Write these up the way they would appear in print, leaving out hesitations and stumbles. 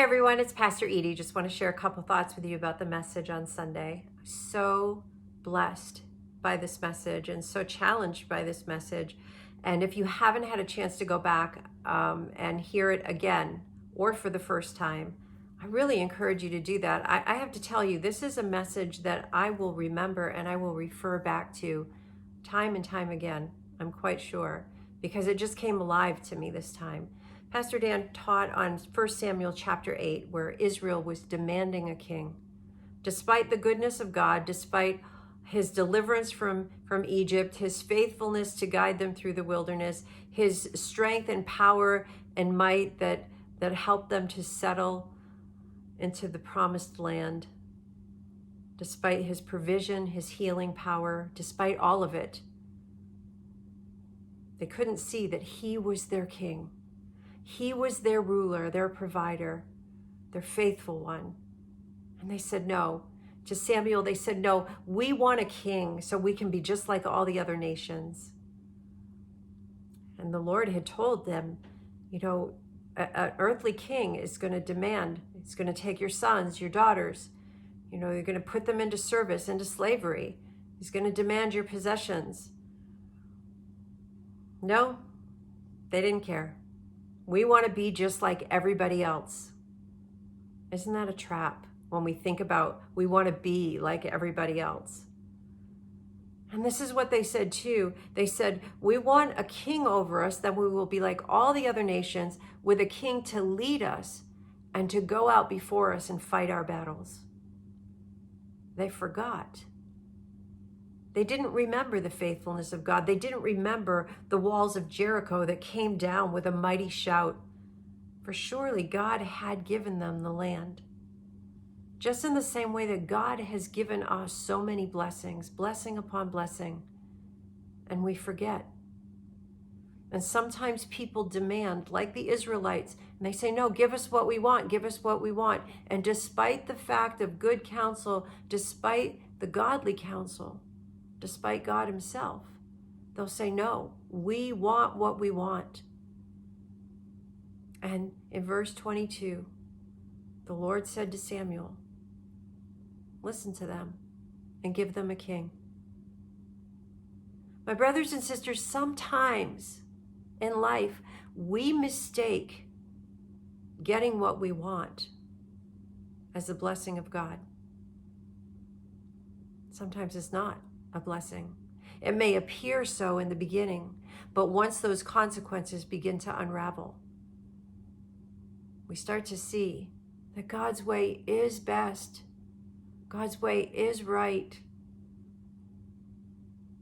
Hey everyone, it's Pastor Edie. Just want to share a couple thoughts with you about the message on Sunday. So blessed by this message and so challenged by this message. And if you haven't had a chance to go back and hear it again or for the first time, I really encourage you to do that. I have to tell you, this is a message that I will remember and I will refer back to time and time again, I'm quite sure, because it just came alive to me this time. Pastor Dan taught on 1 Samuel chapter 8, where Israel was demanding a king. Despite the goodness of God, despite his deliverance from Egypt, his faithfulness to guide them through the wilderness, his strength and power and might that helped them to settle into the promised land, despite his provision, his healing power, despite all of it, they couldn't see that he was their king. He was their ruler, their provider, their faithful one. And they said no. To Samuel, they said, no, we want a king so we can be just like all the other nations. And the Lord had told them, an earthly king is going to demand, it's going to take your sons, your daughters, you're going to put them into service, into slavery. He's going to demand your possessions. No, they didn't care. We want to be just like everybody else. Isn't that a trap when we think about we want to be like everybody else? And this is what they said too. They said, we want a king over us, that we will be like all the other nations, with a king to lead us and to go out before us and fight our battles. They forgot. They didn't remember the faithfulness of God. They didn't remember the walls of Jericho that came down with a mighty shout. For surely God had given them the land. Just in the same way that God has given us so many blessings, blessing upon blessing, and we forget. And sometimes people demand, like the Israelites, and they say, no, give us what we want, give us what we want. And despite the fact of good counsel, despite the godly counsel, despite God himself, they'll say, no, we want what we want. And in verse 22, the Lord said to Samuel, listen to them and give them a king. My brothers and sisters, sometimes in life, we mistake getting what we want as a blessing of God. Sometimes it's not a blessing. It may appear so in the beginning, but once those consequences begin to unravel, we start to see that God's way is best. God's way is right.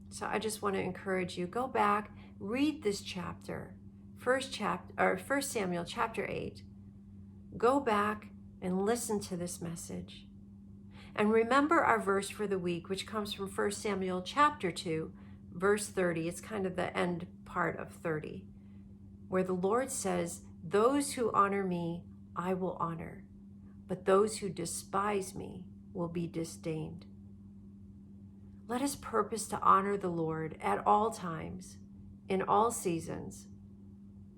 So I just want to encourage you, go back, read this chapter, 1 Samuel chapter 8. Go back and listen to this message. And remember our verse for the week, which comes from 1 Samuel chapter 2, verse 30. It's kind of the end part of 30, where the Lord says, those who honor me, I will honor, but those who despise me will be disdained. Let us purpose to honor the Lord at all times, in all seasons.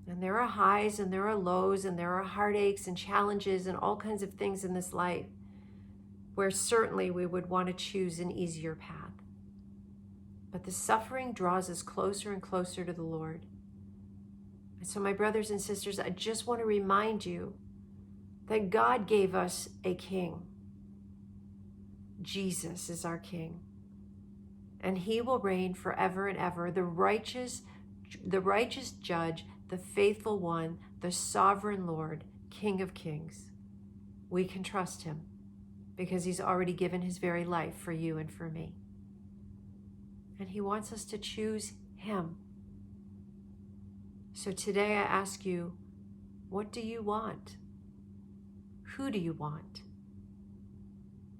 And there are highs and there are lows and there are heartaches and challenges and all kinds of things in this life where certainly we would want to choose an easier path. But the suffering draws us closer and closer to the Lord. And so, my brothers and sisters, I just want to remind you that God gave us a king. Jesus is our king. And he will reign forever and ever, the righteous judge, the faithful one, the sovereign Lord, King of kings. We can trust him because he's already given his very life for you and for me. And he wants us to choose him. So today I ask you, what do you want? Who do you want?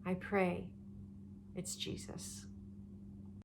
I pray it's Jesus.